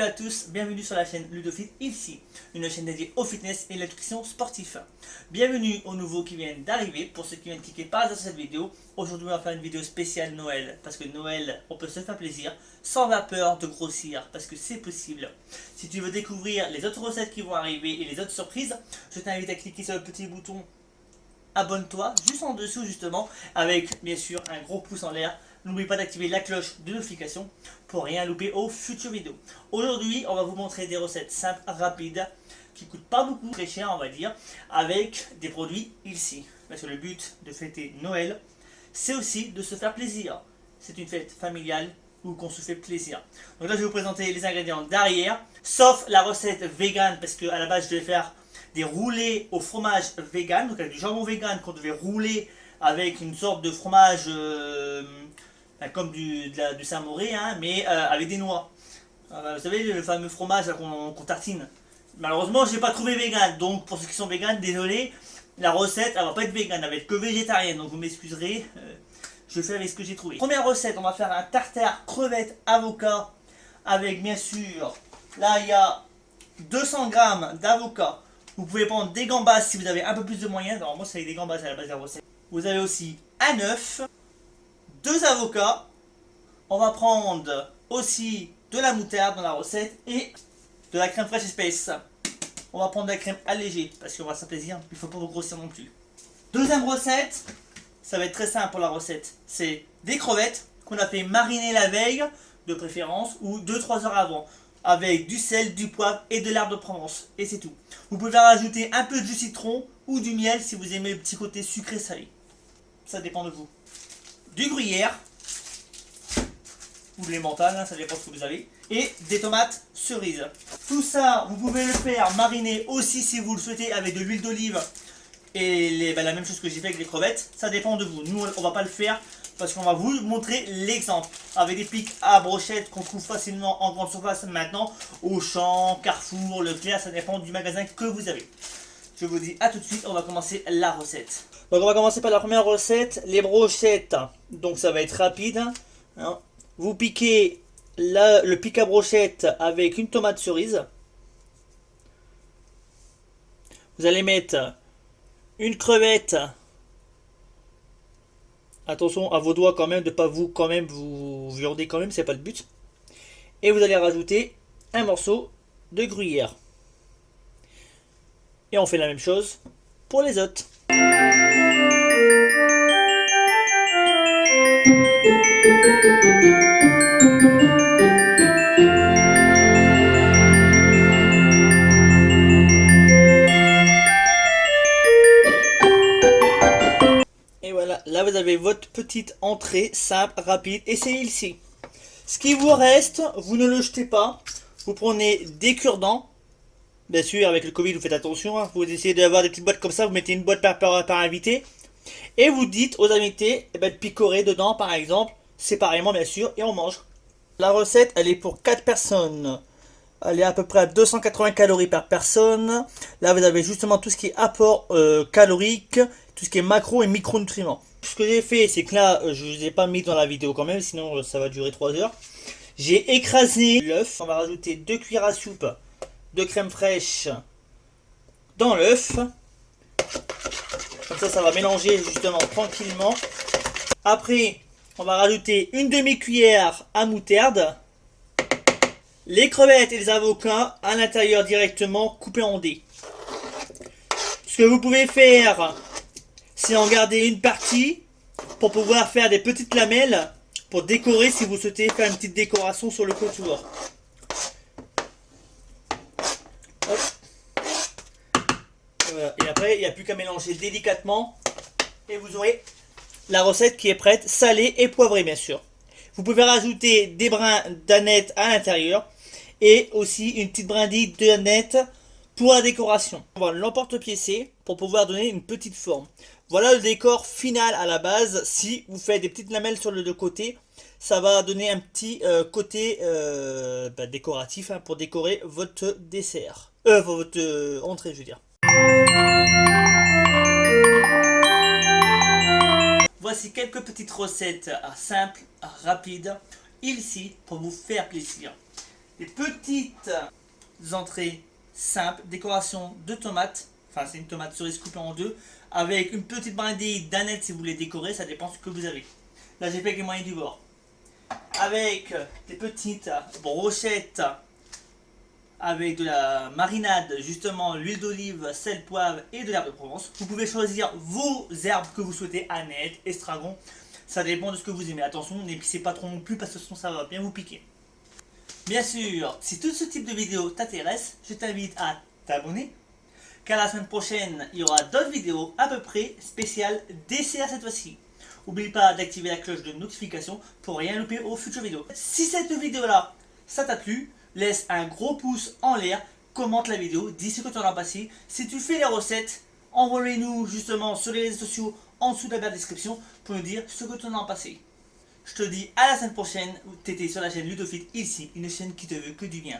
à tous, bienvenue sur la chaîne Ludofit ici, une chaîne dédiée au fitness et l'nutrition sportive. Bienvenue aux nouveaux qui viennent d'arriver, pour ceux qui viennent cliquer par hasard sur cette vidéo. Aujourd'hui on va faire une vidéo spéciale Noël, parce que Noël on peut se faire plaisir, sans la peur de grossir, parce que c'est possible. Si tu veux découvrir les autres recettes qui vont arriver et les autres surprises, je t'invite à cliquer sur le petit bouton abonne-toi, juste en dessous justement, avec bien sûr un gros pouce en l'air. N'oublie pas d'activer la cloche de notification pour rien louper aux futures vidéos. Aujourd'hui, on va vous montrer des recettes simples, rapides, qui coûtent pas beaucoup, très cher on va dire, avec des produits ici. Parce que le but de fêter Noël, c'est aussi de se faire plaisir. C'est une fête familiale où qu'on se fait plaisir. Donc là, je vais vous présenter les ingrédients derrière, sauf la recette vegan, parce qu'à la base, je devais faire des roulés au fromage vegan, donc avec du jambon vegan qu'on devait rouler avec une sorte de fromage comme du Saint-Mauré, hein, mais avec des noix. Vous savez, le fameux fromage qu'on tartine. Malheureusement, je n'ai pas trouvé vegan, donc pour ceux qui sont vegan, désolé, la recette, elle va pas être vegan, elle va être que végétarienne, donc vous m'excuserez, je fais avec ce que j'ai trouvé. Première recette, on va faire un tartare crevettes avocat, avec bien sûr, là il y a 200 g d'avocat. Vous pouvez prendre des gambas si vous avez un peu plus de moyens. Alors moi c'est avec des gambas à la base de la recette. Vous avez aussi un œuf, 2 avocats. On va prendre aussi de la moutarde dans la recette et de la crème fraîche épaisse. On va prendre de la crème allégée parce qu'on va se faire plaisir. Il ne faut pas vous grossir non plus. Deuxième recette, ça va être très simple pour la recette. C'est des crevettes qu'on a fait mariner la veille de préférence ou 2-3 heures avant, avec du sel, du poivre et de l'herbe de Provence. Et c'est tout. Vous pouvez rajouter un peu de jus de citron ou du miel si vous aimez le petit côté sucré salé. Ça dépend de vous. Du gruyère, ou de l'emmental, hein, ça dépend de ce que vous avez. Et des tomates cerises. Tout ça, vous pouvez le faire mariner aussi si vous le souhaitez avec de l'huile d'olive. Et la même chose que j'ai fait avec les crevettes. Ça dépend de vous. Nous, on va pas le faire parce qu'on va vous montrer l'exemple avec des pics à brochettes qu'on trouve facilement en grande surface maintenant, Auchan, Carrefour, Leclerc, ça dépend du magasin que vous avez. Je vous dis à tout de suite, on va commencer la recette. Donc on va commencer par la première recette, les brochettes. Donc ça va être rapide, hein. Vous piquez le pic à brochette avec une tomate cerise. Vous allez mettre une crevette. Attention à vos doigts quand même, de pas vous viander quand même, c'est pas le but. Et vous allez rajouter un morceau de gruyère. Et on fait la même chose pour les autres. Et voilà, là vous avez votre petite entrée simple, rapide, et c'est ici. Ce qui vous reste, vous ne le jetez pas. Vous prenez des cure-dents. Bien sûr, avec le Covid, vous faites attention. Hein. Vous essayez d'avoir des petites boîtes comme ça. Vous mettez une boîte par invité. Et vous dites aux invités de picorer dedans, par exemple, séparément, bien sûr, et on mange. La recette, elle est pour 4 personnes. Elle est à peu près à 280 calories par personne. Là, vous avez justement tout ce qui est apport calorique, tout ce qui est macro et micronutriments. Ce que j'ai fait, c'est que là, je ne les ai pas mis dans la vidéo quand même, sinon ça va durer 3 heures. J'ai écrasé l'œuf. On va rajouter 2 cuillères à soupe de crème fraîche dans l'œuf. Comme ça va mélanger justement tranquillement. Après, on va rajouter une demi-cuillère à moutarde. Les crevettes et les avocats à l'intérieur directement coupés en dés. Ce que vous pouvez faire, c'est en garder une partie pour pouvoir faire des petites lamelles pour décorer si vous souhaitez faire une petite décoration sur le contour. Hop. Voilà. Et après, il n'y a plus qu'à mélanger délicatement et vous aurez la recette qui est prête, salée et poivrée bien sûr. Vous pouvez rajouter des brins d'aneth à l'intérieur et aussi une petite brindille d'aneth pour la décoration. On va l'emporte-piécer pour pouvoir donner une petite forme. Voilà le décor final à la base. Si vous faites des petites lamelles sur le côté, ça va donner un petit côté décoratif, hein, pour décorer votre dessert. Votre entrée, je veux dire. Voici quelques petites recettes simples, rapides, ici pour vous faire plaisir. des petites entrées simples, décoration de tomates, enfin c'est une tomate cerise coupée en deux, avec une petite brindille d'aneth si vous voulez décorer, ça dépend de ce que vous avez. Là j'ai fait avec les moyens du bord. Avec des petites brochettes, avec de la marinade, justement l'huile d'olive, sel, poivre et de l'herbe de Provence. Vous pouvez choisir vos herbes que vous souhaitez, aneth, estragon, ça dépend de ce que vous aimez. Attention, n'épicez pas trop non plus parce que sinon ça va bien vous piquer. Bien sûr, si tout ce type de vidéo t'intéresse, je t'invite à t'abonner, car la semaine prochaine, il y aura d'autres vidéos à peu près spéciales dessert cette fois-ci. N'oublie pas d'activer la cloche de notification pour rien louper aux futures vidéos. Si cette vidéo-là, ça t'a plu, laisse un gros pouce en l'air, commente la vidéo, dis ce que tu en as passé. Si tu fais les recettes, envoie-les-nous justement sur les réseaux sociaux en dessous de la description pour nous dire ce que tu en as passé. Je te dis à la semaine prochaine, t'étais sur la chaîne Ludofit ici, une chaîne qui te veut que du bien.